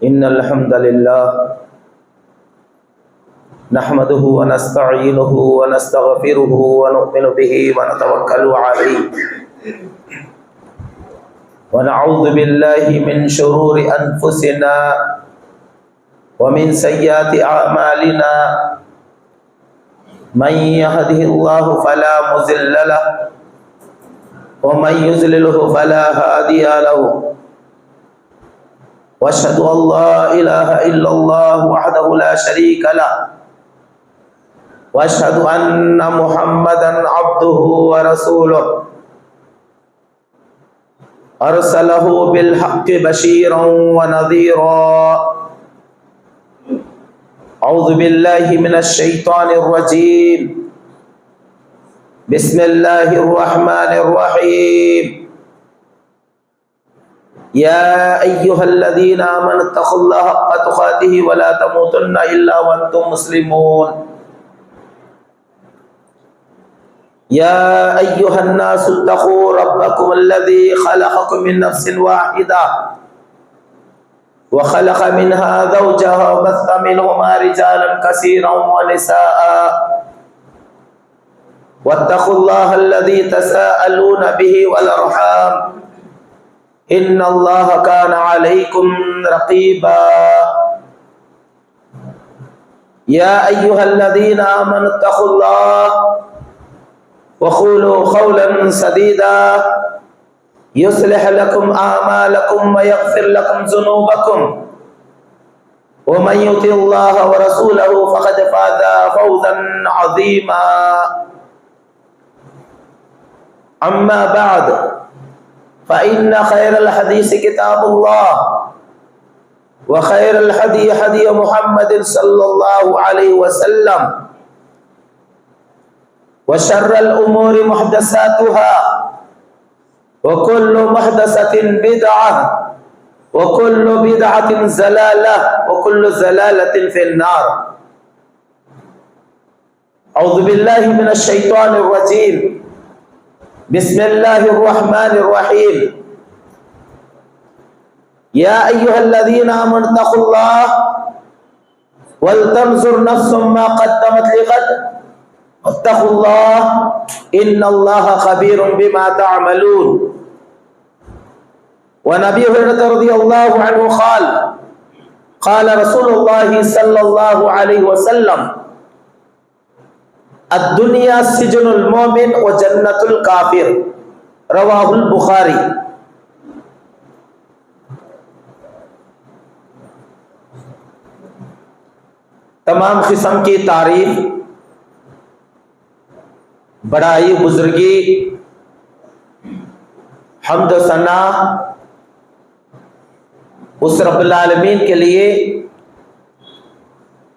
إن الحمد لله نحمده ونستعينه ونستغفره ونؤمن به ونتوكل عليه ونعوذ بالله من شرور أنفسنا ومن سيئات أعمالنا من يهده الله فلا مضل له ومن يضلله فلا هادي له واشهد ان لا اله الا الله وحده لا شريك له واشهد ان محمدا عبده ورسوله ارسله بالحق بشيرا ونذيرا اعوذ بالله من الشيطان الرجيم بسم الله الرحمن الرحيم يا أيها الذين آمنوا اتقوا الله حق تقاته ولا تموتن إلا وأنتم مسلمون يا أيها الناس اتقوا ربكم الذي خلقكم من نفس واحدة وخلق منها زوجها وبث منهما رجالا كثيرا ونساء واتقوا الله الذي تساءلون به والأرحام إن الله كان عليكم رقيبا يا أيها الذين آمنوا اتقوا الله وقولوا قولا سديدا يصلح لكم أعمالكم ويغفر لكم ذنوبكم ومن يطع الله ورسوله فقد فاز فوزا عظيما أما بعد فإن خير الحديث كتاب الله وخير الهدي هدي محمد صلى الله عليه وسلم وشر الأمور محدثاتها وكل محدثة بدعة وكل بدعة ضلالة وكل ضلالة في النار أعوذ بالله من الشيطان الرجيم بسم الله الرحمن الرحيم يا أيها الذين آمنوا اتقوا الله ولتنظر نفس ما قدمت لغد واتقوا الله إن الله خبير بما تعملون ونبي هريرة رضي الله عنه قال رسول الله صلى الله عليه وسلم الدنيا سجن المؤمن وجنة الكافر رواہ البخاری۔ تمام قسم کی تعریف، بڑائی، بزرگی، حمد و ثنا اس رب العالمین کے لیے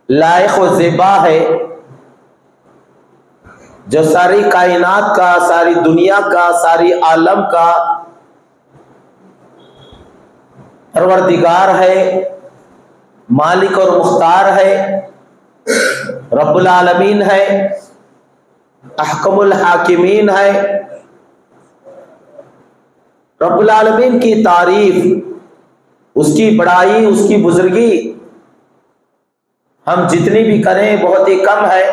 لائق و زیبا ہے جو ساری کائنات کا، ساری دنیا کا، ساری عالم کا پروردگار ہے، مالک اور مختار ہے، رب العالمین ہے، احکم الحاکمین ہے۔ رب العالمین کی تعریف، اس کی بڑائی، اس کی بزرگی ہم جتنی بھی کریں بہت ہی کم ہے۔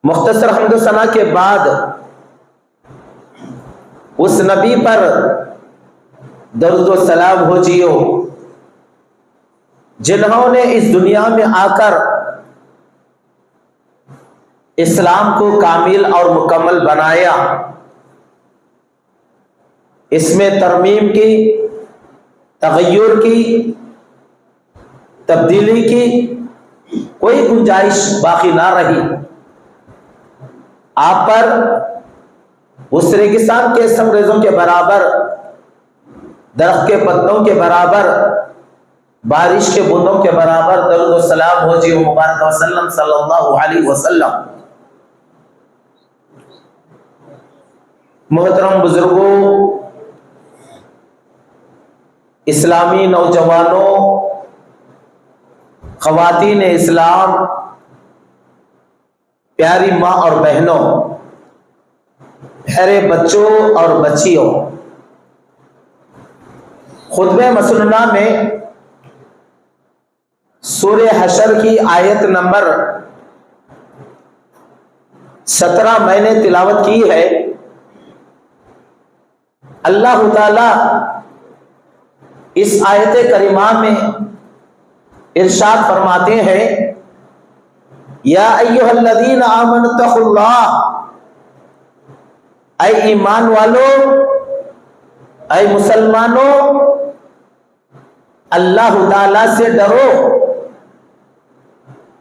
مختصر حمد و ثنا کے بعد اس نبی پر درود و سلام ہو جیو جنہوں نے اس دنیا میں آ کر اسلام کو کامل اور مکمل بنایا، اس میں ترمیم کی، تغیر کی، تبدیلی کی کوئی گنجائش باقی نہ رہی۔ آپ پر اس ریگستان کے سنگریزوں کے برابر، درخت کے پتوں کے برابر، بارش کے بوندوں کے برابر درود و سلام ہو جی مبارک وسلم صلی اللہ علیہ وسلم۔ محترم بزرگوں، اسلامی نوجوانوں، خواتین اسلام، پیاری ماں اور بہنوں، پیارے بچوں اور بچیوں، خطبہ مسنونہ میں سورہ حشر کی آیت نمبر 17 میں نے تلاوت کی ہے۔ اللہ تعالی اس آیت کریمہ میں ارشاد فرماتے ہیں، یا ایھا الذین آمنوا اتقوا اللہ، اے ایمان والو، اے مسلمانوں، اللہ تعالی سے ڈرو۔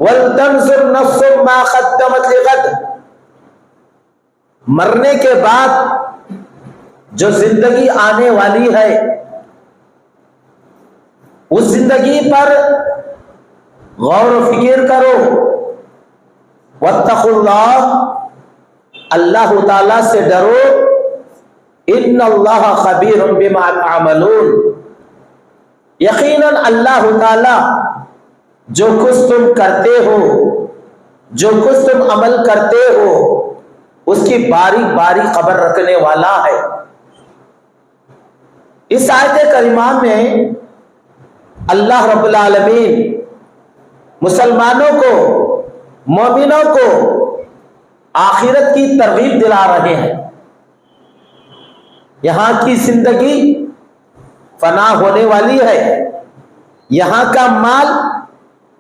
وَلْتَنْظُرْ نَفْسٌ مَا قَدَّمَتْ لِغَدٍ، مرنے کے بعد جو زندگی آنے والی ہے اس زندگی پر غور و فکر کرو۔ وَاتَّقُوا اللَّهَ، اللہ تعالی سے ڈرو۔ إِنَّ اللَّهَ خَبِيرٌ بِمَا تَعْمَلُونَ، یقیناً اللہ تعالی جو کچھ تم کرتے ہو، جو کچھ تم عمل کرتے ہو، اس کی باریک باریک خبر رکھنے والا ہے۔ اس آیت کریمہ میں اللہ رب العالمین مسلمانوں کو، مومنوں کو آخرت کی ترغیب دلا رہے ہیں۔ یہاں کی زندگی فنا ہونے والی ہے، یہاں کا مال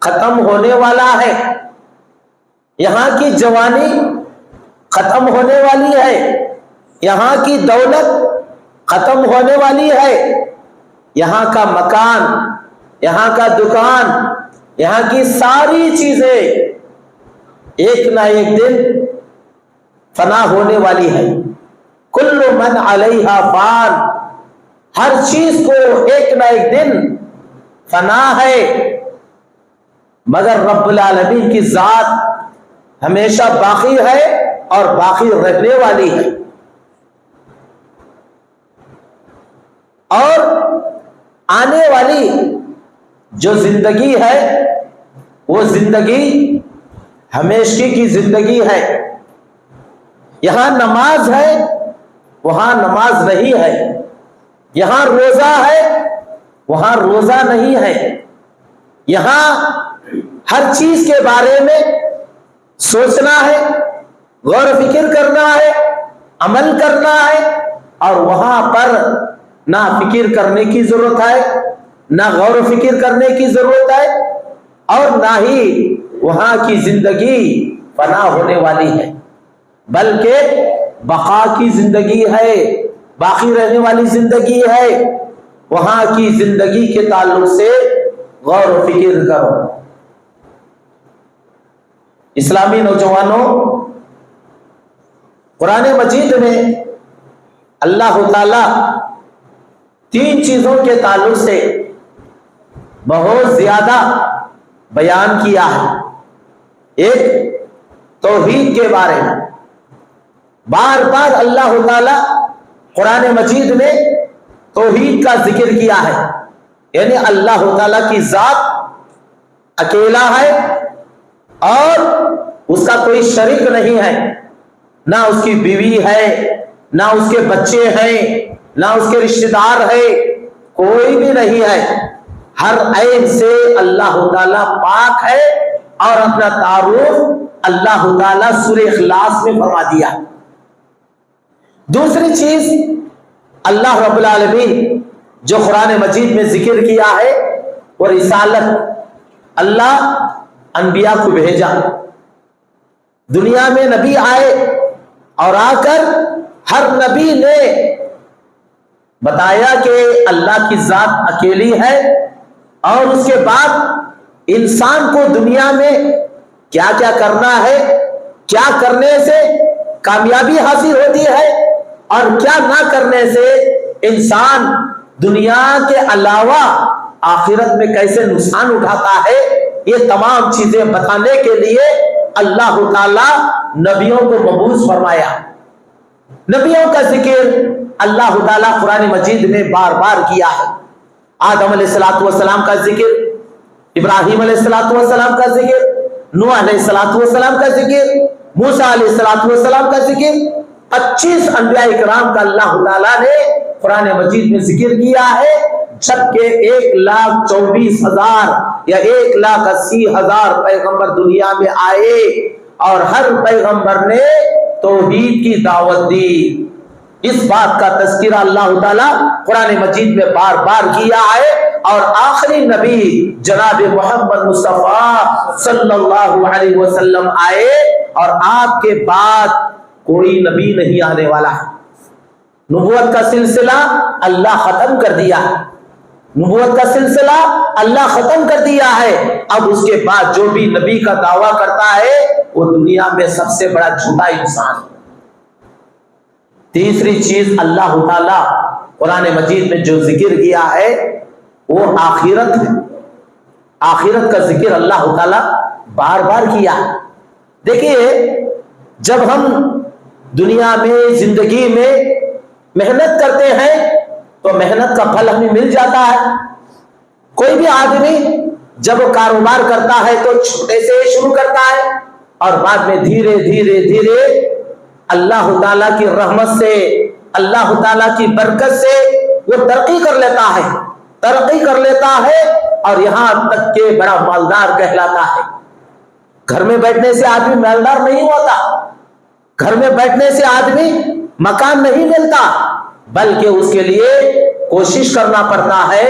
ختم ہونے والا ہے، یہاں کی جوانی ختم ہونے والی ہے، یہاں کی دولت ختم ہونے والی ہے، یہاں کا مکان، یہاں کا دکان، یہاں کی ساری چیزیں ایک نہ ایک دن فنا ہونے والی ہے۔ کل من علیہا فان، ہر چیز کو ایک نہ ایک دن فنا ہے، مگر رب العالمین کی ذات ہمیشہ باقی ہے اور باقی رہنے والی ہے۔ اور آنے والی جو زندگی ہے وہ زندگی ہمیشہ کی زندگی ہے۔ یہاں نماز ہے، وہاں نماز نہیں ہے، یہاں روزہ ہے، وہاں روزہ نہیں ہے، یہاں ہر چیز کے بارے میں سوچنا ہے، غور و فکر کرنا ہے، عمل کرنا ہے، اور وہاں پر نہ فکر کرنے کی ضرورت ہے، نہ غور و فکر کرنے کی ضرورت ہے، اور نہ ہی وہاں کی زندگی فنا ہونے والی ہے، بلکہ بقا کی زندگی ہے، باقی رہنے والی زندگی ہے۔ وہاں کی زندگی کے تعلق سے غور و فکر کرو۔ اسلامی نوجوانوں، قرآن مجید میں اللہ تعالی 3 چیزوں کے تعلق سے بہت زیادہ بیان کیا ہے۔ ایک توحید کے بارے میں بار بار اللہ تعالی قرآن مجید میں توحید کا ذکر کیا ہے، یعنی اللہ تعالی کی ذات اکیلا ہے اور اس کا کوئی شریک نہیں ہے، نہ اس کی بیوی ہے، نہ اس کے بچے ہیں، نہ اس کے رشتہ دار ہے، کوئی بھی نہیں ہے۔ ہر عیب سے اللہ تعالی پاک ہے، اور اپنا تعارف اللہ تعالی سورہ اخلاص میں فرما دیا۔ دوسری چیز اللہ رب العالمین جو قرآن مجید میں ذکر کیا ہے وہ رسالت۔ اللہ انبیاء کو بھیجا، دنیا میں نبی آئے، اور آ کر ہر نبی نے بتایا کہ اللہ کی ذات اکیلی ہے، اور اس کے بعد انسان کو دنیا میں کیا کیا کرنا ہے، کیا کرنے سے کامیابی حاصل ہوتی ہے، اور کیا نہ کرنے سے انسان دنیا کے علاوہ آخرت میں کیسے نقصان اٹھاتا ہے، یہ تمام چیزیں بتانے کے لیے اللہ تعالی نبیوں کو مبعوث فرمایا۔ نبیوں کا ذکر اللہ تعالیٰ قرآن مجید میں بار بار کیا ہے۔ آدم علیہ السلام کا ذکر، ابراہیم علیہ السلام کا ذکر، نوح علیہ السلام کا ذکر، موسیٰ علیہ السلام کا ذکر، 25 انبیاء کرام کا اللہ تعالیٰ نے قرآن مجید میں ذکر کیا ہے۔ جبکہ 1,24,000 یا 1,80,000 پیغمبر دنیا میں آئے اور ہر پیغمبر نے توحید کی دعوت دی۔ اس بات کا تذکرہ اللہ تعالیٰ قرآن مجید میں بار بار کیا ہے، اور آخری نبی جناب محمد مصطفیٰ صلی اللہ علیہ وسلم آئے، اور آپ کے بعد کوئی نبی نہیں آنے والا ہے۔ نبوت کا سلسلہ اللہ ختم کر دیا ہے، نبوت کا سلسلہ اللہ ختم کر دیا ہے۔ اب اس کے بعد جو بھی نبی کا دعویٰ کرتا ہے وہ دنیا میں سب سے بڑا جھوٹا انسان ہے۔ تیسری چیز اللہ تعالیٰ قرآن مجید میں جو ذکر کیا ہے وہ آخرت ہے۔ آخرت کا ذکر اللہ تعالیٰ بار بار کیا ہے۔ دیکھیے، جب ہم دنیا میں زندگی میں محنت کرتے ہیں تو محنت کا پھل ہمیں مل جاتا ہے۔ کوئی بھی آدمی جب کاروبار کرتا ہے تو چھوٹے سے شروع کرتا ہے، اور بعد میں دھیرے دھیرے دھیرے اللہ تعالیٰ کی رحمت سے، اللہ تعالیٰ کی برکت سے وہ ترقی کر لیتا ہے، ترقی کر لیتا ہے، اور یہاں تک کہ بڑا مالدار کہلاتا ہے۔ گھر میں بیٹھنے سے آدمی مالدار نہیں ہوتا، گھر میں بیٹھنے سے آدمی مکان نہیں ملتا، بلکہ اس کے لیے کوشش کرنا پڑتا ہے،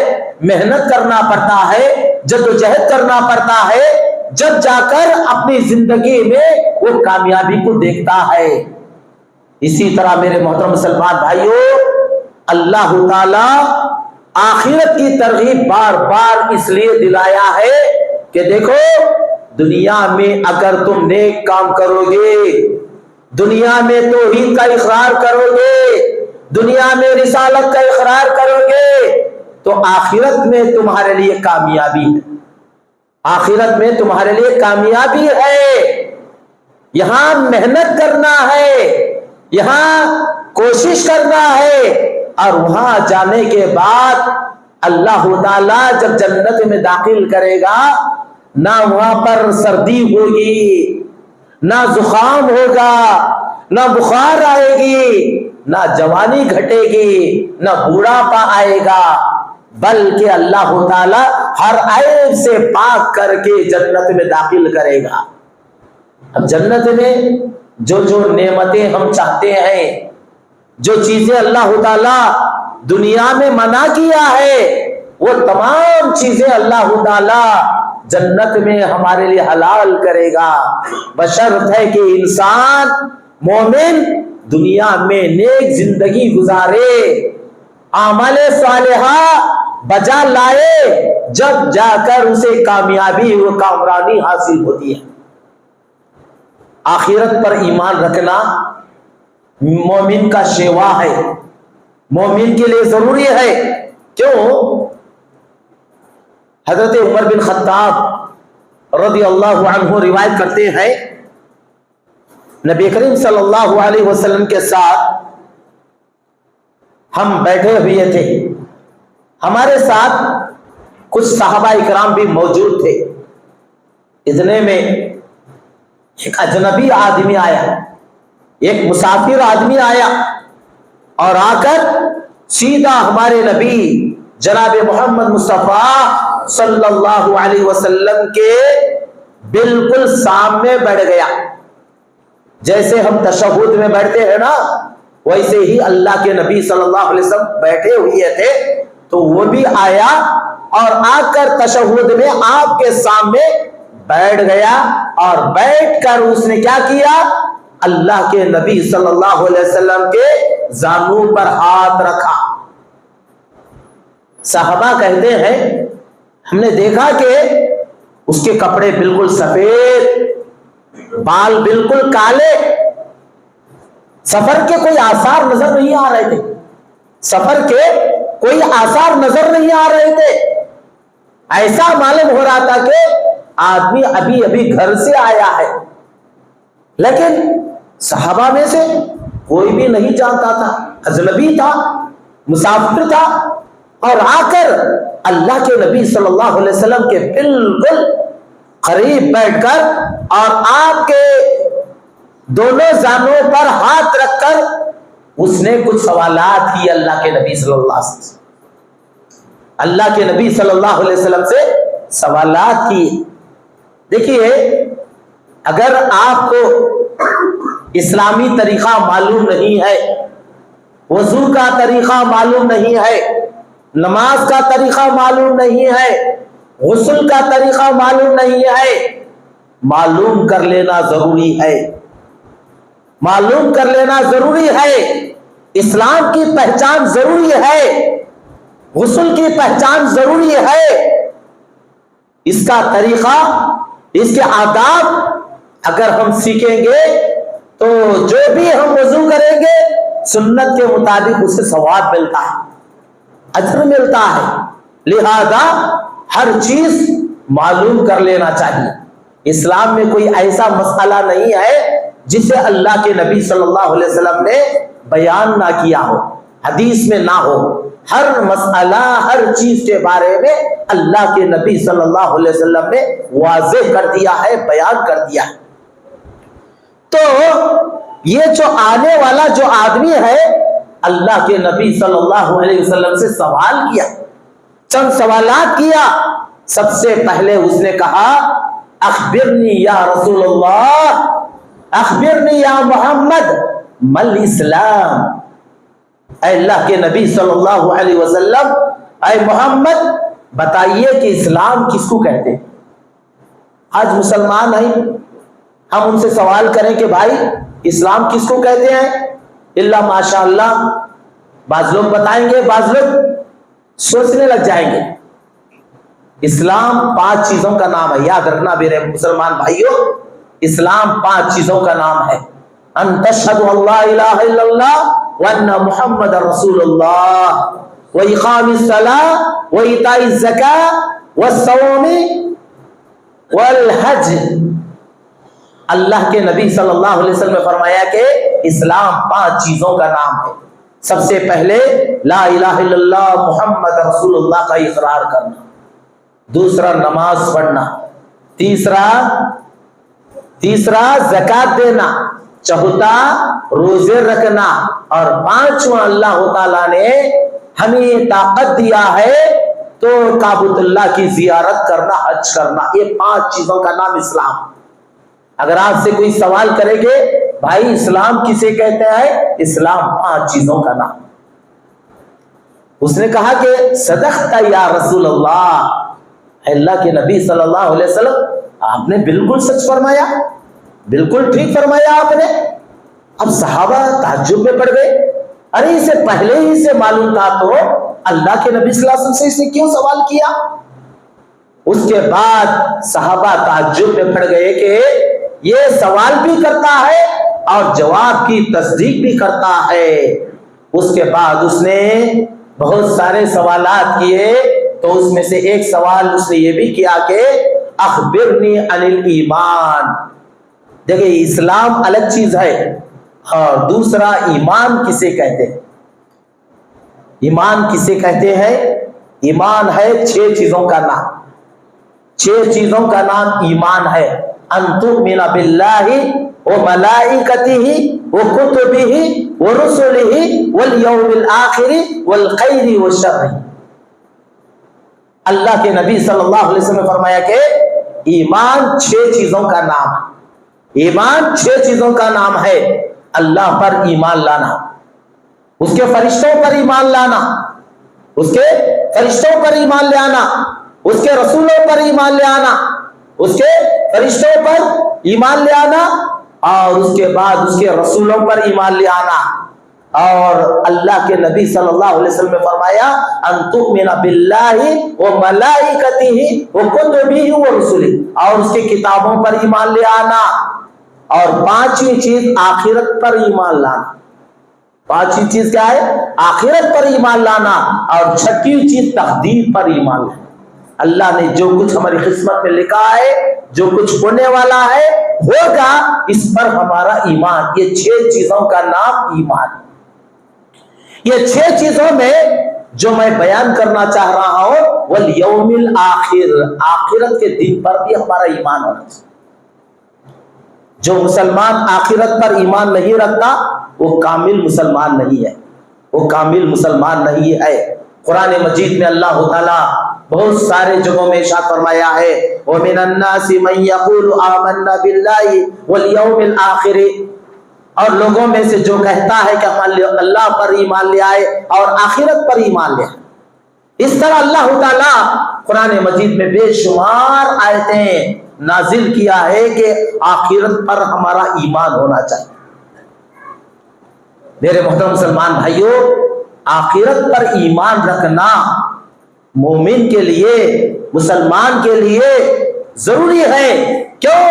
محنت کرنا پڑتا ہے، جدوجہد کرنا پڑتا ہے، جب جا کر اپنی زندگی میں وہ کامیابی کو دیکھتا ہے۔ اسی طرح میرے محترم مسلمان بھائیوں، اللہ تعالیٰ آخرت کی ترغیب بار بار اس لیے دلایا ہے کہ دیکھو، دنیا میں اگر تم نیک کام کرو گے، دنیا میں توحید کا اقرار کرو گے، دنیا میں رسالت کا اقرار کرو گے، تو آخرت میں تمہارے لیے کامیابی ہے، آخرت میں تمہارے لیے کامیابی ہے۔ یہاں محنت کرنا ہے، یہاں کوشش کرنا ہے، اور وہاں جانے کے بعد اللہ تعالیٰ جب جنت میں داخل کرے گا، نہ وہاں پر سردی ہوگی، نہ زخام ہوگا، نہ بخار آئے گی، نہ جوانی گھٹے گی، نہ بوڑھاپا آئے گا، بلکہ اللہ تعالیٰ ہر عیب سے پاک کر کے جنت میں داخل کرے گا۔ اب جنت میں جو جو نعمتیں ہم چاہتے ہیں، جو چیزیں اللہ تعالیٰ دنیا میں منع کیا ہے، وہ تمام چیزیں اللہ تعالیٰ جنت میں ہمارے لیے حلال کرے گا، بشرط ہے کہ انسان مومن دنیا میں نیک زندگی گزارے، اعمال صالحہ بجا لائے، جب جا کر اسے کامیابی و کامرانی حاصل ہوتی ہے۔ آخرت پر ایمان رکھنا مومن کا شیوا ہے، مومن کے لیے ضروری ہے۔ کیوں؟ حضرت عمر بن خطاب رضی اللہ عنہ روایت کرتے ہیں، نبی کریم صلی اللہ علیہ وسلم کے ساتھ ہم بیٹھے ہوئے تھے، ہمارے ساتھ کچھ صحابہ اکرام بھی موجود تھے۔ اتنے میں ایک اجنبی آدمی آیا، ایک مسافر آدمی آیا، اور آ کر سیدھا ہمارے نبی جناب محمد مصطفیٰ صلی اللہ علیہ وسلم کے بالکل سامنے بیٹھ گیا۔ جیسے ہم تشہد میں بیٹھتے ہیں نا، ویسے ہی اللہ کے نبی صلی اللہ علیہ وسلم بیٹھے ہوئے تھے، تو وہ بھی آیا اور آ کر تشہد میں آپ کے سامنے بیٹھ گیا، اور بیٹھ کر اس نے کیا کیا؟ اللہ کے نبی صلی اللہ علیہ وسلم کے زانوں پر ہاتھ رکھا۔ صحابہ کہتے ہیں ہم نے دیکھا کہ اس کے کپڑے بالکل سفید، بال بالکل کالے، سفر کے کوئی آثار نظر نہیں آ رہے تھے، سفر کے کوئی آثار نظر نہیں آ رہے تھے۔ ایسا معلوم ہو رہا تھا کہ آدمی ابھی ابھی گھر سے آیا ہے، لیکن صحابہ میں سے کوئی بھی نہیں جانتا تھا، اجنبی تھا، مسافر تھا، اور آ کر اللہ کے نبی صلی اللہ علیہ وسلم کے بالکل قریب بیٹھ کر اور آپ کے دونوں زانوں پر ہاتھ رکھ کر اس نے کچھ سوالات کی اللہ کے نبی صلی اللہ علیہ وسلم۔ اللہ کے نبی صلی اللہ علیہ وسلم سے سوالات کیے. دیکھیے اگر آپ کو اسلامی طریقہ معلوم نہیں ہے، وضو کا طریقہ معلوم نہیں ہے، نماز کا طریقہ معلوم نہیں ہے، غسل کا طریقہ معلوم نہیں ہے، معلوم کر لینا ضروری ہے. معلوم کر لینا ضروری ہے. اسلام کی پہچان ضروری ہے، غسل کی پہچان ضروری ہے. اس کا طریقہ، اس کے آداب اگر ہم سیکھیں گے تو جو بھی ہم وضو کریں گے سنت کے مطابق اسے ثواب ملتا ہے، اجر ملتا ہے. لہذا ہر چیز معلوم کر لینا چاہیے. اسلام میں کوئی ایسا مسئلہ نہیں ہے جسے اللہ کے نبی صلی اللہ علیہ وسلم نے بیان نہ کیا ہو، حدیث میں نہ ہو. ہر مسئلہ، ہر چیز کے بارے میں اللہ کے نبی صلی اللہ علیہ وسلم نے واضح کر دیا ہے، بیان کر دیا ہے. تو یہ جو آنے والا جو آدمی ہے، اللہ کے نبی صلی اللہ علیہ وسلم سے سوال کیا، چند سوالات کیا. سب سے پہلے اس نے کہا اخبرنی یا رسول اللہ، اخبرنی یا محمد مل اسلام. اے اللہ کے نبی صلی اللہ علیہ وسلم، اے محمد بتائیے کہ اسلام کس کو کہتے ہیں. آج مسلمان ہیں، ہم ان سے سوال کریں کہ بھائی اسلام کس کو کہتے ہیں، اللہ ماشاء اللہ بعض لوگ بتائیں گے، بعض لوگ سوچنے لگ جائیں گے. اسلام 5 چیزوں کا نام ہے. یاد رکھنا میرے مسلمان بھائیوں، اسلام 5 چیزوں کا نام ہے. ان تشہد اللہ الہ الا اللہ وان محمد رسول اللہ واقام الصلاۃ وایتاء الزکاۃ والصوم والحج. اللہ کے نبی صلی اللہ علیہ وسلم نے فرمایا کہ اسلام 5 چیزوں کا نام ہے. سب سے پہلے لا الہ الا اللہ محمد رسول اللہ کا اقرار کرنا، دوسرا نماز پڑھنا، تیسرا زکات دینا، چوتھا روزے رکھنا، اور 5واں اللہ تعالیٰ نے ہمیں طاقت دیا ہے تو کعبۃ اللہ کی زیارت کرنا، حج کرنا. یہ 5 چیزوں کا نام اسلام. اگر آپ سے کوئی سوال کرے گے بھائی اسلام کسے کہتے ہیں، اسلام 5 چیزوں کا نام. اس نے کہا کہ صدقت یا رسول اللہ، اللہ کے نبی صلی اللہ علیہ وسلم آپ نے بالکل سچ فرمایا، بالکل ٹھیک فرمایا آپ نے. اب صحابہ تعجب میں پڑ گئے، ارے اسے پہلے ہی سے معلوم تھا تو اللہ کے نبی صلی اللہ علیہ وسلم سے اس نے کیوں سوال کیا. اس کے بعد صحابہ تعجب میں پڑ گئے کہ یہ سوال بھی کرتا ہے اور جواب کی تصدیق بھی کرتا ہے. اس کے بعد اس نے بہت سارے سوالات کیے، تو اس میں سے ایک سوال اس نے یہ بھی کیا کہ اخبرنی عن الایمان. دیکھیں اسلام الگ چیز ہے اور دوسرا ایمان کسے کہتے ہیں. ایمان کسے کہتے ہیں؟ ایمان ہے 6 چیزوں کا نام. 6 چیزوں کا نام ایمان ہے. ان تؤمن باللہ وملائکتہ وکتبہ ورسلہ والیوم الآخر والخیر والشر. اللہ کے نبی صلی اللہ علیہ وسلم نے فرمایا کہ ایمان 6 چیزوں کا نام ہے. ایمان 6 چیزوں کا نام ہے. اللہ پر ایمان لانا، اس کے فرشتوں پر ایمان لانا، اس کے فرشتوں پر ایمان لے آنا، اس کے رسولوں پر ایمان لے آنا، اس کے فرشتوں پر ایمان لے آنا، اور اس کے بعد اس کے رسولوں پر ایمان لے آنا. اور اللہ کے نبی صلی اللہ علیہ وسلم نے فرمایا ان تؤمن باللہ وملائکتہ وکتبہ ورسلہ، اور اس کی کتابوں پر ایمان لے آنا. اور 5ویں چیز آخرت پر ایمان لانا. 5ویں چیز کیا ہے؟ آخرت پر ایمان لانا. اور 6ویں چیز تقدیر پر ایمان لانا. اللہ نے جو کچھ ہماری قسمت میں لکھا ہے، جو کچھ ہونے والا ہے، ہوگا، اس پر ہمارا ایمان. یہ 6 چیزوں کا نام ایمان. یہ 6 چیزوں میں جو میں بیان کرنا چاہ رہا ہوں والیوم الآخر، آخرت کے دن پر بھی ہمارا ایمان ہونا چاہیے. جو مسلمان آخرت پر ایمان نہیں رکھتا وہ کامل مسلمان نہیں ہے، وہ کامل مسلمان نہیں ہے. قرآن مجید میں اللہ تعالیٰ بہت سارے جگہوں میں ارشاد فرمایا ہے وَمِنَ النَّاسِ مَن يَقُولُ آمَنَّا بِاللَّهِ وَالْيَوْمِ الْآخِرِ، اور لوگوں میں سے جو کہتا ہے کہ ہم اللہ پر ایمان لے آئے اور آخرت پر ایمان لے آئے۔ اس طرح اللہ تعالیٰ قرآن مجید میں بے شمار آیتیں نازل کیا ہے کہ آخرت پر ہمارا ایمان ہونا چاہیے۔ میرے محترم مسلمان بھائیوں، آخرت پر ایمان رکھنا مومن کے لیے، مسلمان کے لیے ضروری ہے۔ کیوں؟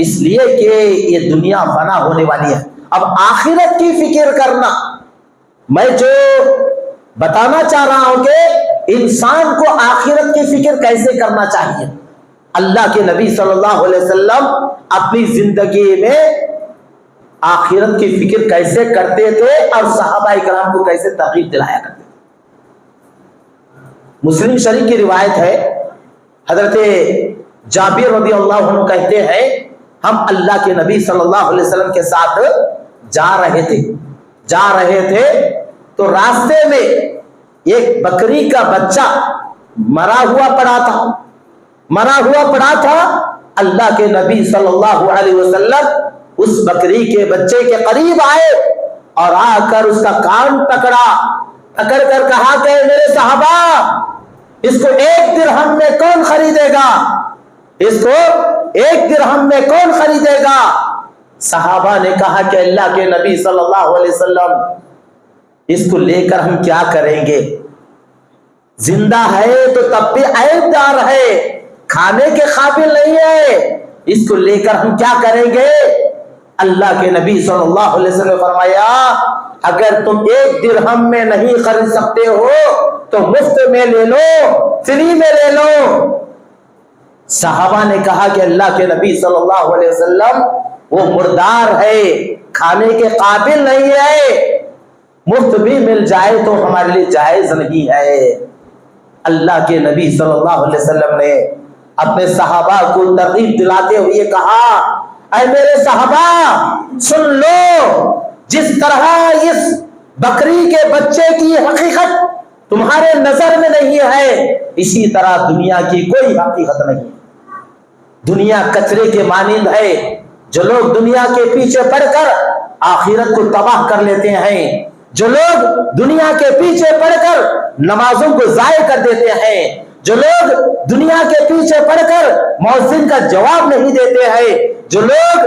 اس لیے کہ یہ دنیا فنا ہونے والی ہے۔ اب آخرت کی فکر کرنا، میں جو بتانا چاہ رہا ہوں کہ انسان کو آخرت کی فکر کیسے کرنا چاہیے۔ اللہ کے نبی صلی اللہ علیہ وسلم اپنی زندگی میں آخرت کی فکر کیسے کرتے تھے اور صحابہ کرام کو کیسے ترغیب دلایا کرتے تھے۔ مسلم شریف کی روایت ہے، حضرت جابر رضی اللہ عنہ کہتے ہیں ہم اللہ کے نبی صلی اللہ علیہ وسلم کے ساتھ جا رہے تھے تو راستے میں ایک بکری کا بچہ مرا ہوا پڑا تھا۔ اللہ کے نبی صلی اللہ علیہ وسلم اس بکری کے بچے کے قریب آئے اور آ کر اس کا کان پکڑ کر کہا کہ میرے صحابہ، اس کو 1 درہم میں کون خریدے گا؟ اس کو 1 درہم میں کون خریدے گا؟ صحابہ نے کہا کہ اللہ کے نبی صلی اللہ علیہ وسلم اس کو لے کر ہم کیا کریں گے؟ زندہ ہے تو تب بھی عیب دار ہے، کھانے کے قابل نہیں ہے، اس کو لے کر ہم کیا کریں گے؟ اللہ کے نبی صلی اللہ علیہ وسلم نے فرمایا اگر تم 1 درہم میں نہیں خرید سکتے ہو تو مفت میں لے لو، فری میں لے لو۔ صحابہ نے کہا کہ اللہ کے نبی صلی اللہ علیہ وسلم وہ مردار ہے، کھانے کے قابل نہیں ہے، مفت بھی مل جائے تو ہمارے لیے جائز نہیں ہے۔ اللہ کے نبی صلی اللہ علیہ وسلم نے اپنے صحابہ کو ترغیب دلاتے ہوئے کہا اے میرے صحابہ سن لو، جس طرح اس بکری کے بچے کی حقیقت تمہارے نظر میں نہیں ہے، اسی طرح دنیا کی کوئی حقیقت نہیں ہے۔ دنیا کچرے کے مانند ہے۔ جو لوگ دنیا کے پیچھے پڑ کر آخرت کو تباہ کر لیتے ہیں، جو لوگ دنیا کے پیچھے پڑ کر نمازوں کو ضائع کر دیتے ہیں، جو لوگ دنیا کے پیچھے پڑ کر مؤذن کا جواب نہیں دیتے ہیں، جو لوگ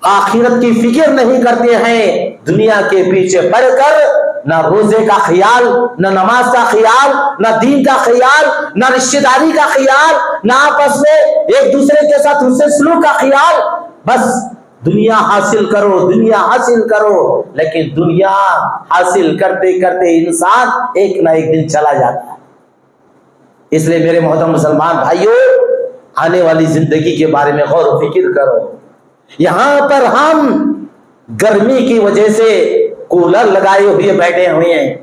آخرت کی فکر نہیں کرتے ہیں، دنیا کے پیچھے پڑ کر نہ روزے کا خیال، نہ نماز کا خیال، نہ دین کا خیال، نہ رشتہ داری کا خیال، نہ آپس میں ایک دوسرے کے ساتھ حسن سلوک کا خیال، بس دنیا حاصل کرو، دنیا حاصل کرو۔ لیکن دنیا حاصل کرتے کرتے انسان ایک نہ ایک دن چلا جاتا ہے۔ اس لیے میرے محترم مسلمان بھائیوں، آنے والی زندگی کے بارے میں غور و فکر کرو۔ یہاں پر ہم گرمی کی وجہ سے کولر لگائے ہوئے بیٹھے ہوئے ہیں،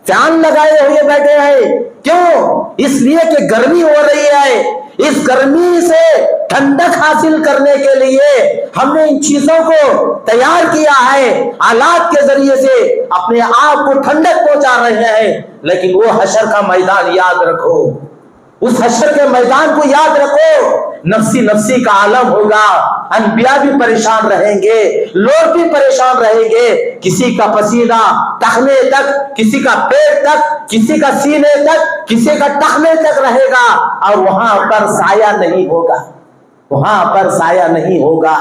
فین لگائے ہوئے بیٹھے ہیں، کیوں؟ اس لیے کہ گرمی ہو رہی ہے۔ اس گرمی سے ٹھنڈک حاصل کرنے کے لیے ہم نے ان چیزوں کو تیار کیا ہے، آلات کے ذریعے سے اپنے آپ کو ٹھنڈک پہنچا رہے ہیں۔ لیکن وہ حشر کا میدان یاد رکھو، اس حشر کے میدان کو یاد رکھو، نفسی نفسی کا عالم ہوگا، انبیاء بھی پریشان رہیں گے، لوگ بھی پریشان رہیں گے، کسی کا پسینہ ٹخنے تک، کسی کا پیٹ تک، کسی کا سینے تک، کسی کا ٹخنے تک رہے گا، اور وہاں پر سایہ نہیں ہوگا، وہاں پر سایہ نہیں ہوگا۔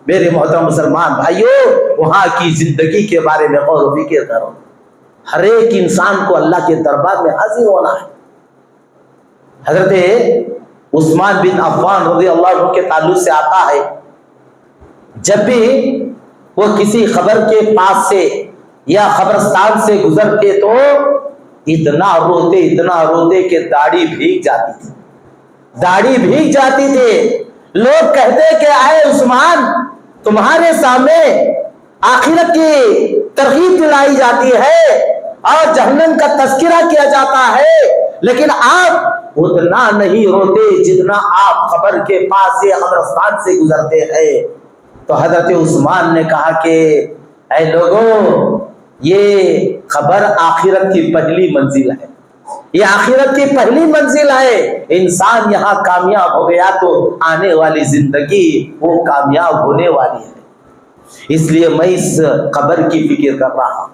میرے محترم مسلمان بھائیوں، وہاں کی زندگی کے بارے میں غور و فکر کرو۔ ہر ایک انسان کو اللہ کے دربار میں حاضر ہونا ہے۔ حضرت عثمان بن عفان رضی اللہ عنہ کے تعلق سے آتا ہے، جب بھی وہ کسی خبر کے پاس سے یا خبرستان سے گزرتے تو اتنا روتے کہ داڑھی بھیگ جاتی تھی۔ لوگ کہتے کہ اے عثمان، تمہارے سامنے آخرت کی ترغیب دلائی جاتی ہے اور جہنم کا تذکرہ کیا جاتا ہے، لیکن آپ اتنا نہیں روتے جتنا آپ خبر کے پاس سے قبرستان سے گزرتے ہیں۔ تو حضرت عثمان نے کہا کہ اے لوگوں، یہ خبر آخرت کی پہلی منزل ہے، یہ آخرت کی پہلی منزل ہے. انسان یہاں کامیاب ہو گیا تو آنے والی زندگی وہ کامیاب ہونے والی ہے. اس لیے میں اس قبر کی فکر کر رہا ہوں.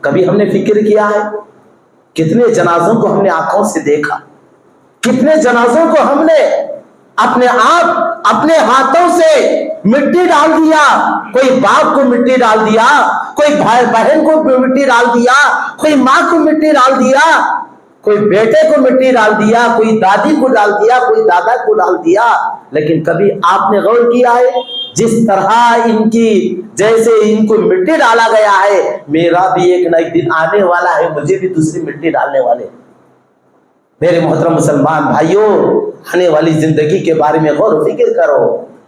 کبھی ہم نے فکر کیا ہے کتنے جنازوں کو ہم نے آنکھوں سے دیکھا, کتنے جنازوں کو ہم نے اپنے آپ اپنے ہاتھوں سے مٹی ڈال دیا. کوئی باپ کو مٹی ڈال دیا, کوئی بھائی بہن کو مٹی ڈال دیا, کوئی ماں کو مٹی ڈال دیا, کوئی بیٹے کو مٹی ڈال دیا, کوئی دادی کو ڈال دیا, کوئی دادا کو ڈال دیا. لیکن کبھی آپ نے غور کیا ہے جس طرح ان کی جیسے ان کو مٹی ڈالا گیا ہے, میرا بھی ایک نہ ایک دن آنے والا ہے, مجھے بھی دوسری مٹی ڈالنے والے. میرے محترم مسلمان بھائیوں, آنے والی زندگی کے بارے میں غور و فکر کرو.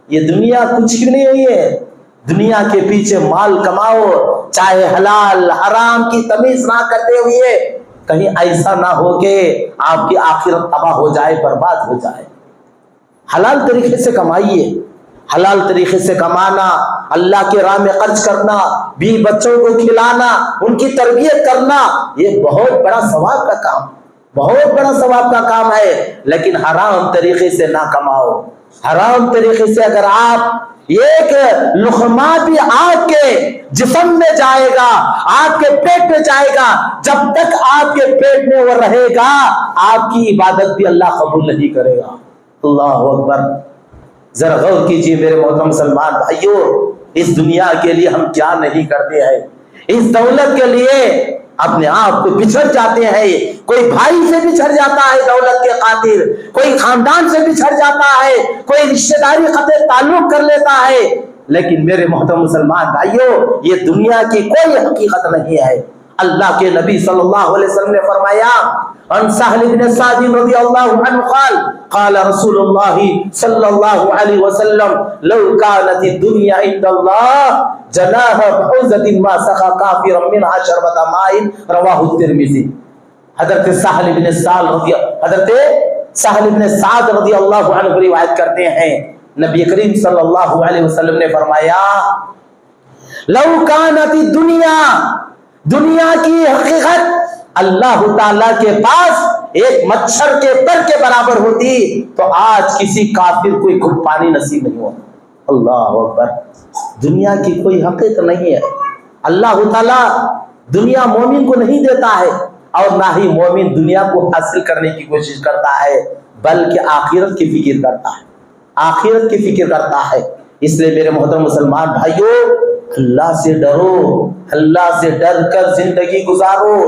یہ دنیا کچھ بھی نہیں ہے. دنیا کے پیچھے مال کماؤ, چاہے حلال حرام کی تمیز نہ کرتے ہوئے. کہیں ایسا نہ ہو کہ آپ کی آخرت تباہ ہو جائے, برباد ہو جائے. حلال طریقے سے کمائیے. حلال طریقے سے کمانا, اللہ کے راہ میں خرچ کرنا, بیوی بچوں کو کھلانا, ان کی تربیت کرنا, یہ بہت بڑا ثواب کا کام, بہت بڑا ثواب کا کام ہے. لیکن حرام طریقے سے نہ کماؤ. حرام طریقے سے اگر آپ ایک لقمہ بھی آپ کے جسم میں جائے گا, آپ کے پیٹ میں جائے گا, جب تک آپ کے پیٹ میں وہ رہے گا آپ کی عبادت بھی اللہ قبول نہیں کرے گا. اللہ اکبر. ذرا غور کیجیے میرے محترم مسلمان بھائیوں, اس دنیا کے لیے ہم کیا نہیں کرتے ہیں. اس دولت کے لیے اپنے آپ کو بچھڑ جاتے ہیں. کوئی بھائی سے بچھڑ جاتا ہے دولت کے خاطر, کوئی خاندان سے بچھڑ جاتا ہے, کوئی رشتہ داری قطع تعلق کر لیتا ہے. لیکن میرے محترم مسلمان بھائیوں, یہ دنیا کی کوئی حقیقت نہیں ہے. اللہ کے نبی صلی اللہ علیہ وسلم نے فرمایا, عن سہل بن سعد رضی اللہ عنہ قال قال رسول اللہ صلی اللہ علیہ وسلم لو كانت الدنيا عند الله جناح بعوضة ما سقى كافرا منها شربة ماء رواه الترمذی. حضرت سہل بن سعد رضی اللہ عنہ روایت کرتے ہیں, نبی کریم صلی اللہ علیہ وسلم نے فرمایا لو كانت الدنيا, دنیا کی حقیقت اللہ تعالیٰ کے پاس ایک مچھر کے پر کے برابر ہوتی تو آج کسی کافر کو ایک گھٹ پانی نصیب نہیں ہوتا. اللہ اکبر. دنیا کی کوئی حقیقت نہیں ہے. اللہ تعالیٰ دنیا مومن کو نہیں دیتا ہے, اور نہ ہی مومن دنیا کو حاصل کرنے کی کوشش کرتا ہے, بلکہ آخرت کی فکر کرتا ہے, آخرت کی فکر کرتا ہے. اس لیے میرے محترم مسلمان بھائیوں, اللہ سے ڈرو, اللہ سے ڈر کر زندگی گزارو.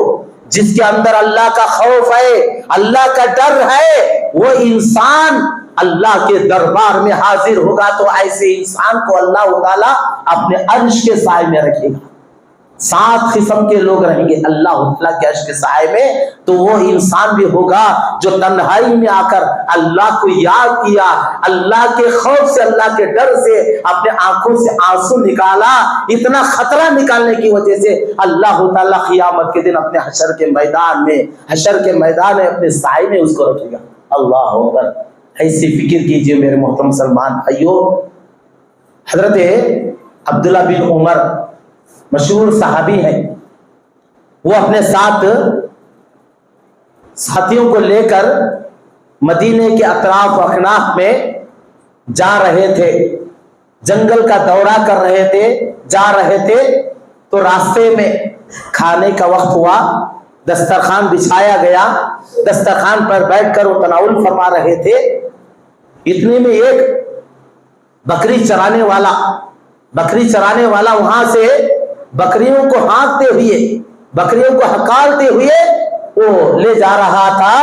جس کے اندر اللہ کا خوف ہے, اللہ کا ڈر ہے, وہ انسان اللہ کے دربار میں حاضر ہوگا تو ایسے انسان کو اللہ تعالیٰ اپنے عرش کے سائے میں رکھے گا. 7 قسم کے لوگ رہیں گے اللہ تعالیٰ کے عرش کے سائے میں. تو وہ انسان بھی ہوگا جو تنہائی میں آ کر اللہ کو یاد کیا, اللہ کے خوف سے, اللہ کے ڈر سے اپنے آنکھوں سے آنسو نکالا. اتنا خطرہ نکالنے کی وجہ سے اللہ تعالیٰ قیامت کے دن اپنے حشر کے میدان میں اپنے سائے میں اس کو رکھے گا. اللہ اکبر. ایسی فکر کیجئے میرے محترم مسلمان بھائیوں. حضرت عبداللہ بن عمر مشہور صحابی ہیں, وہ اپنے ساتھ ساتھیوں کو لے کر مدینے کے اطراف و اکناف میں جا رہے تھے, جنگل کا دورہ کر رہے تھے, جا رہے تھے. تو راستے میں کھانے کا وقت ہوا, دسترخوان بچھایا گیا, دسترخوان پر بیٹھ کر وہ تناول فرما رہے تھے. اتنے میں ایک بکری چرانے والا وہاں سے بکریوں کو ہانکتے ہوئے, بکریوں کو ہکالتے ہوئے وہ لے جا رہا تھا.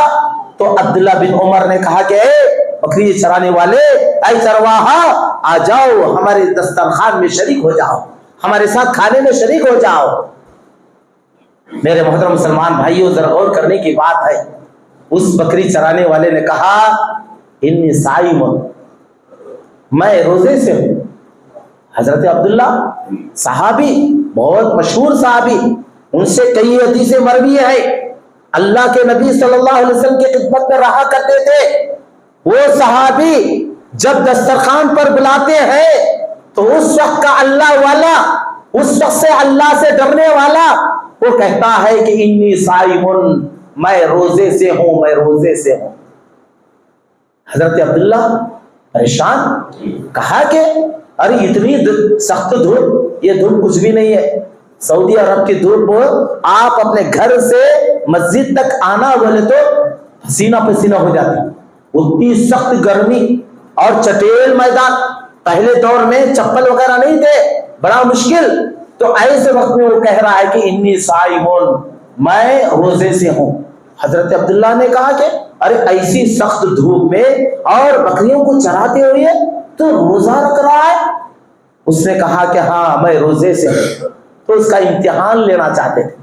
تو عبداللہ بن عمر نے کہا کہ اے بکری چرانے والے, اے چرواہا, آ جاؤ ہمارے دسترخوان میں شریک ہو جاؤ, ہمارے ساتھ کھانے میں شریک ہو جاؤ. میرے محترم مسلمان بھائیوں, ذرا غور کرنے کی بات ہے. اس بکری چرانے والے نے کہا انی صائم, میں روزے سے ہوں. حضرت عبداللہ صحابی, بہت مشہور صحابی, ان سے کئی حدیثیں مروی ہیں, اللہ کے نبی صلی اللہ علیہ وسلم کی خدمت میں رہا کرتے تھے. وہ صحابی جب دسترخوان پر بلاتے ہیں تو اس وقت کا اللہ والا, اس وقت سے اللہ سے ڈرنے والا, وہ کہتا ہے کہ انی صائم, میں روزے سے ہوں، میں روزے سے ہوں۔ حضرت عبداللہ پریشان، کہا کہ ارے اتنی سخت دھوپ، یہ دھوپ کچھ بھی نہیں ہے، سعودی عرب کی دھوپ، آپ اپنے گھر سے مسجد تک آنا بولے تو پسینہ پسینہ ہو جاتی، اتنی سخت گرمی اور چٹیل میدان، پہلے دور میں چپل وغیرہ نہیں تھے، بڑا مشکل، تو ایسے وقت میں وہ کہہ رہا ہے کہ انی صائمون، میں روزے سے ہوں۔ حضرت عبداللہ نے کہا کہ ارے ایسی سخت دھوپ میں اور بکریوں کو چراتے ہوئے تو روزہ رکھ رہا ہے؟ اس نے کہا کہ ہاں میں روزے سے ہوں۔ تو اس کا امتحان لینا چاہتے تھے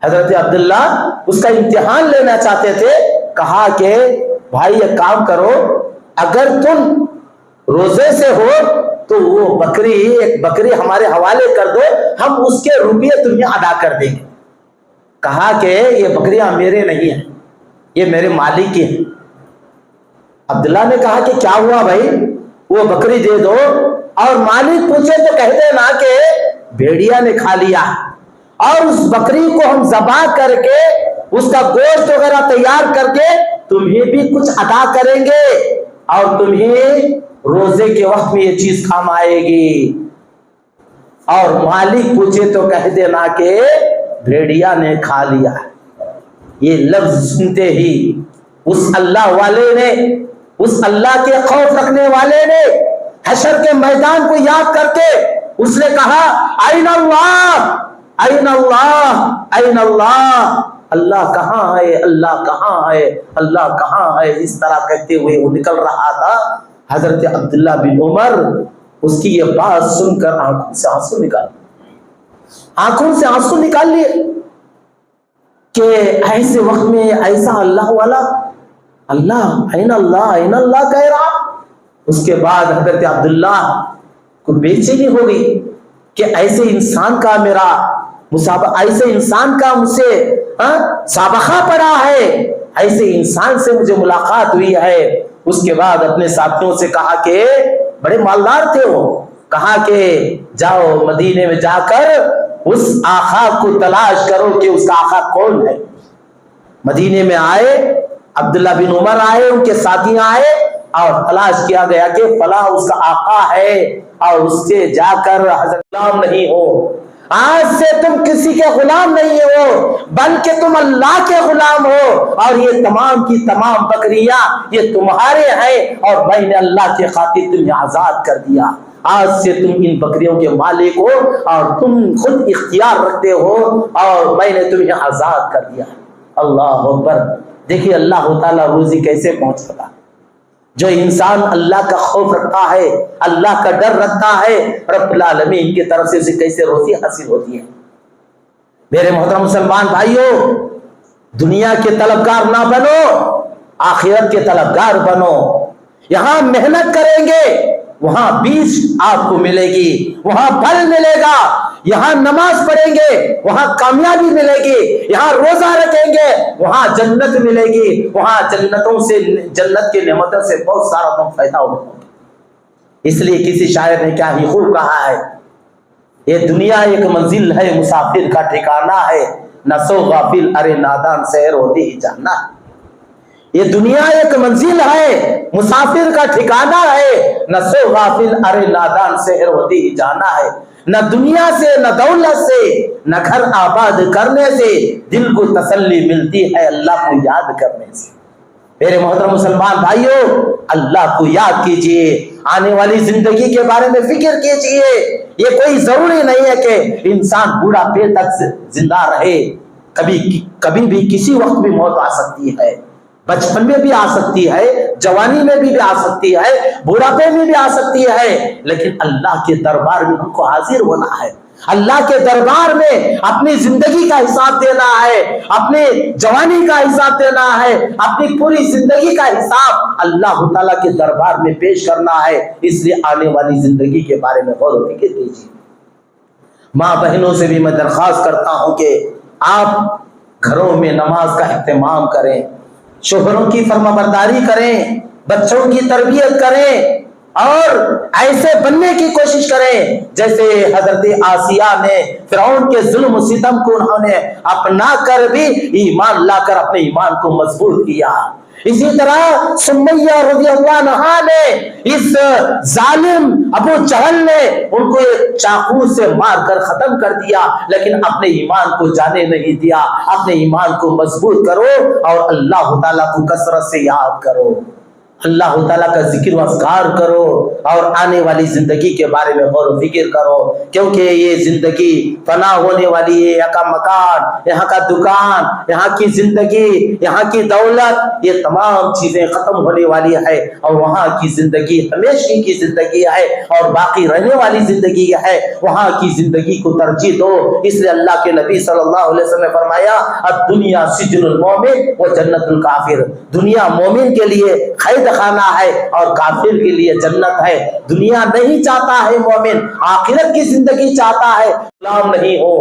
حضرت عبداللہ، اس کا امتحان لینا چاہتے تھے، کہا کہ بھائی ایک کام کرو، اگر تم روزے سے ہو تو وہ بکری، ایک بکری ہمارے حوالے کر دو، ہم اس کے روپیے تمہیں ادا کر دیں گے۔ کہا کہ یہ بکریاں میرے نہیں ہیں، یہ میرے مالک کی ہیں۔ عبداللہ نے کہا کہ کیا ہوا بھائی، وہ بکری دے دو، اور مالک پوچھے تو کہہ دینا کہ بھیڑیا نے کھا لیا، اور اس بکری کو ہم ذبح کر کے اس کا گوشت وغیرہ تیار کر کے تمہیں بھی کچھ ادا کریں گے، اور تمہیں روزے کے وقت میں یہ چیز کام آئے گی۔ اور مالک پوچھے تو کہہ دینا کہ بھیڑیا نے کھا لیا۔ یہ لفظ سنتے ہی اس اللہ والے نے، اس اللہ کے خوف رکھنے والے نے حشر کے میدان کو یاد کر کے اس نے کہا این اللہ، این اللہ، این اللہ، اللہ کہاں ہے، اللہ کہاں ہے، اللہ کہاں ہے، اس طرح کہتے ہوئے وہ نکل رہا تھا۔ حضرت عبداللہ بن عمر اس کی یہ بات سن کر آنکھوں سے آنسو نکال لیے کہ ایسے وقت میں ایسا اللہ والا، اللہ این اللہ، این اللہ کہہ رہا۔ اس کے بعد حضرت عبداللہ کو بے چینی ہو گئی کہ ایسے انسان کا میرا ایسے انسان کا مجھ سے سابقہ پڑا ہے، ایسے انسان سے مجھے ملاقات ہوئی ہے۔ اس کے بعد اپنے ساتھیوں سے کہا کہ بڑے مالدار تھے وہ، کہا کہ جاؤ مدینے میں جا کر اس آقا کو تلاش کرو کہ اس کا آقا کون ہے۔ مدینے میں آئے، عبداللہ بن عمر آئے، ان کے ساتھی آئے، اور تلاش کیا گیا کہ فلاں اس کا آقا ہے، اور اس سے جا کر حضرت غلام نہیں ہو، آج سے تم کسی کے غلام نہیں ہو بلکہ تم اللہ کے غلام ہو، اور یہ تمام کی تمام بکریاں یہ تمہارے ہیں، اور میں نے اللہ کے خاطر تمہیں آزاد کر دیا، آج سے تم ان بکریوں کے مالک ہو، اور تم خود اختیار رکھتے ہو، اور میں نے تمہیں آزاد کر دیا۔ اللہ اکبر۔ دیکھیے اللہ تعالیٰ روزی کیسے پہنچاتا۔ جو انسان اللہ کا خوف رکھتا ہے، اللہ کا ڈر رکھتا ہے، رب العالمین کی طرف سے اسے کیسے روزی حاصل ہوتی ہے۔ میرے محترم مسلمان بھائیوں، دنیا کے طلبگار نہ بنو، آخرت کے طلبگار بنو۔ یہاں محنت کریں گے، وہاں بیج آپ کو ملے گی، وہاں پھل ملے گا۔ یہاں نماز پڑھیں گے، وہاں کامیابی ملے گی۔ یہاں روزہ رکھیں گے، وہاں جنت ملے گی۔ وہاں جنت کی نعمتوں سے بہت سارا تم فائدہ اٹھاؤ گے۔ اس لیے کسی شاعر نے کیا ہی خوب کہا ہے، یہ دنیا ایک منزل ہے، مسافر کا ٹھکانہ ہے، نہ سو غافل ارے نادان سحر ہوتی ہی جانا۔ یہ دنیا ایک منزل ہے، مسافر کا ٹھکانہ ہے، نہ سو غافل ارے نادان سحر ہوتی ہی جانا ہے۔ نہ دنیا سے، نہ دولت سے، نہ گھر آباد کرنے سے دل کو تسلی ملتی ہے اللہ کو یاد کرنے سے۔ میرے محترم مسلمان بھائیوں، اللہ کو یاد کیجئے، آنے والی زندگی کے بارے میں فکر کیجئے۔ یہ کوئی ضروری نہیں ہے کہ انسان بوڑھاپے تک زندہ رہے، کبھی بھی کسی وقت بھی موت آ سکتی ہے، بچپن میں بھی آ سکتی ہے، جوانی میں بھی آ سکتی ہے، بوڑھاپے میں بھی آ سکتی ہے، لیکن اللہ کے دربار میں ہم کو حاضر ہونا ہے۔ اللہ کے دربار میں اپنی زندگی کا حساب دینا ہے، اپنی جوانی کا حساب دینا ہے، اپنی پوری زندگی کا حساب اللہ تعالیٰ کے دربار میں پیش کرنا ہے۔ اس لیے آنے والی زندگی کے بارے میں غور و فکر کیجیے۔ ماں بہنوں سے بھی میں درخواست کرتا ہوں کہ آپ گھروں میں نماز کا اہتمام کریں، شوہروں کی فرما برداری کریں، بچوں کی تربیت کریں، اور ایسے بننے کی کوشش کریں جیسے حضرت آسیہ نے فرعون کے ظلم و ستم کو انہوں نے اپنا کر بھی ایمان لا کر اپنے ایمان کو مضبوط کیا. اسی طرح سمیہ رضی اللہ عنہا نے اس ظالم ابو جہل نے ان کو ایک چاقو سے مار کر ختم کر دیا، لیکن اپنے ایمان کو جانے نہیں دیا. اپنے ایمان کو مضبوط کرو اور اللہ تعالیٰ کو کثرت سے یاد کرو، اللہ تعالیٰ کا ذکر و اذکار کرو اور آنے والی زندگی کے بارے میں غور و فکر کرو، کیونکہ یہ زندگی فنا ہونے والی ہے. یہاں کا مکان، یہاں کا دکان، یہاں کی زندگی، یہاں کی دولت، یہ تمام چیزیں ختم ہونے والی ہے، اور وہاں کی زندگی ہمیشہ کی زندگی ہے اور باقی رہنے والی زندگی ہے. وہاں کی زندگی کو ترجیح دو. اس لیے اللہ کے نبی صلی اللہ علیہ وسلم نے فرمایا الدنیا سجن المومن و جنت الکافر. دنیا مومن کے لیے قید خانہ ہے اور کافر کے لیے جنت ہے. دنیا نہیں چاہتا ہے مومن، آخرت کی زندگی چاہتا ہے. غلام نہیں ہو،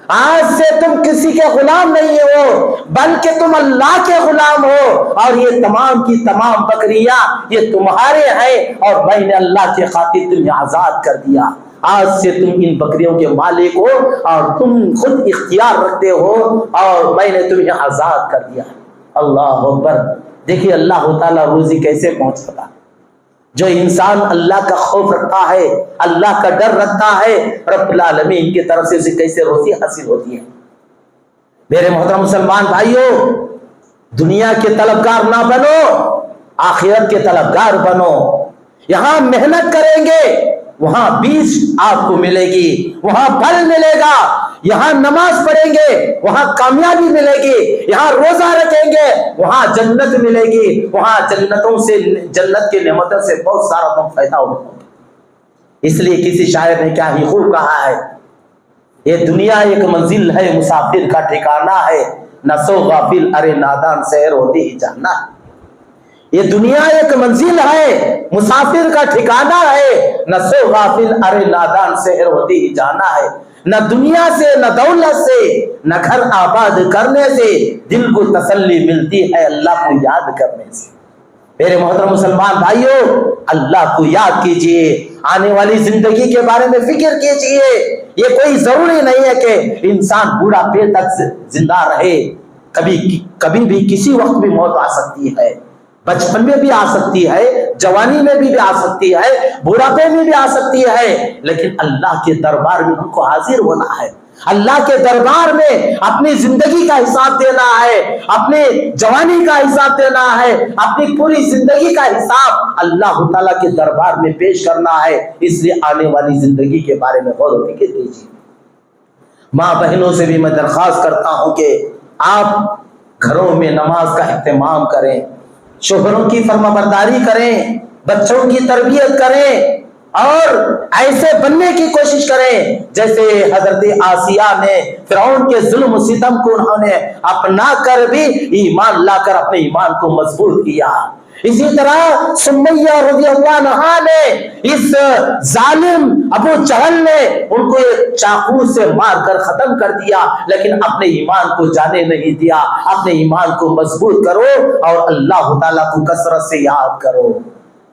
آج سے تم کسی کے غلام نہیں ہو بلکہ تم اللہ کے غلام ہو، اور یہ تمام کی تمام بکریاں یہ تمہارے ہیں اور میں نے اللہ کے خاطر تمہیں آزاد کر دیا. آج سے تم ان بکریوں کے مالک ہو اور تم خود اختیار رکھتے ہو اور میں نے تمہیں آزاد کر دیا. اللہ اکبر. دیکھیے اللہ تعالیٰ روزی کیسے پہنچاتا. جو انسان اللہ کا خوف رکھتا ہے، اللہ کا ڈر رکھتا ہے، رب العالمین کی طرف سے اسے کیسے روزی حاصل ہوتی ہے. میرے محترم مسلمان بھائیوں، دنیا کے طلبگار نہ بنو، آخرت کے طلبگار بنو. یہاں محنت کریں گے وہاں بیج آپ کو ملے گی، وہاں پھل ملے گا. یہاں نماز پڑھیں گے وہاں کامیابی ملے گی، یہاں روزہ رکھیں گے وہاں جنت ملے گی، وہاں جنتوں سے، جنت کے نعمتوں سے بہت سارا تم فائدہ اٹھاؤ گے. اس لیے کسی شاعر نے کیا ہی خوب کہا ہے، یہ دنیا ایک منزل ہے مسافر کا ٹھکانہ ہے، نہ سو غافل ارے نادان سحر ہوتی ہی جانا. یہ دنیا ایک منزل ہے مسافر کا ٹھکانہ ہے، نہ سو غافل ارے نادان سحر ہوتی ہی جانا ہے. نہ دنیا سے، نہ دولت سے، نہ گھر آباد کرنے سے دل کو تسلی ملتی ہے اللہ کو یاد کرنے سے. میرے محترم مسلمان بھائیوں، اللہ کو یاد کیجئے، آنے والی زندگی کے بارے میں فکر کیجئے. یہ کوئی ضروری نہیں ہے کہ انسان بوڑھاپے تک زندہ رہے. کبھی بھی کسی وقت بھی موت آ سکتی ہے. بچپن میں بھی آ سکتی ہے، جوانی میں بھی آ سکتی ہے، بڑھاپے میں بھی آ سکتی ہے، لیکن اللہ کے دربار میں ہم کو حاضر ہونا ہے. اللہ کے دربار میں اپنی زندگی کا حساب دینا ہے، اپنی جوانی کا حساب دینا ہے، اپنی پوری زندگی کا حساب اللہ تعالیٰ کے دربار میں پیش کرنا ہے. اس لیے آنے والی زندگی کے بارے میں غور و فکر کیجیے. ماں بہنوں سے بھی میں درخواست کرتا ہوں کہ آپ گھروں میں نماز کا اہتمام کریں، شوہروں کی فرما برداری کریں، بچوں کی تربیت کریں اور ایسے بننے کی کوشش کریں جیسے حضرت آسیہ نے فرعون کے ظلم و ستم کو انہوں نے اپنا کر بھی ایمان لا کر اپنے ایمان کو مضبوط کیا. اسی طرح سمیہ رضی اللہ عنہا نے اس ظالم ابو جہل نے ان کو ایک چاقو سے مار کر ختم کر دیا، لیکن اپنے ایمان کو جانے نہیں دیا. اپنے ایمان کو مضبوط کرو اور اللہ تعالیٰ کو کثرت سے یاد کرو،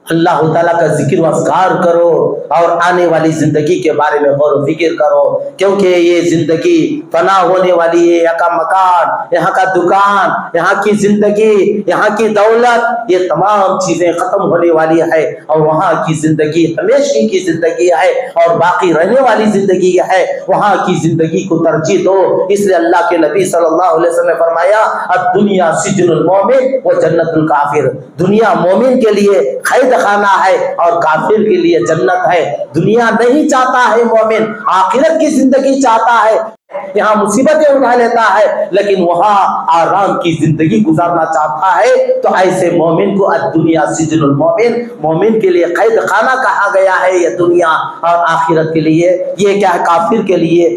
اللہ تعالیٰ کا ذکر و اذکار کرو اور آنے والی زندگی کے بارے میں غور و فکر کرو، کیونکہ یہ زندگی فنا ہونے والی ہے. یہاں کا مکان، یہاں کا دکان، یہاں کی زندگی، یہاں کی دولت، یہ تمام چیزیں ختم ہونے والی ہے، اور وہاں کی زندگی ہمیشہ کی زندگی ہے اور باقی رہنے والی زندگی ہے. وہاں کی زندگی کو ترجیح دو. اس لیے اللہ کے نبی صلی اللہ علیہ وسلم نے فرمایا الدنیا سجن المومن و جنت الکافر. دنیا مومن کے لیے قید خانہ ہے اور کافر کے لیے جنت ہے. دنیا نہیں چاہتا ہے مومن، آخرت کی زندگی چاہتا ہے. یہاں مصیبتیں اٹھا لیتا ہے لیکن وہاں آرام کی زندگی گزارنا چاہتا ہے. تو ایسے مومن کو الدنیا سجن المومن، مومن کے لیے قید خانہ کہا گیا ہے یہ دنیا، اور آخرت کے لیے یہ کیا ہے، کافر کے لیے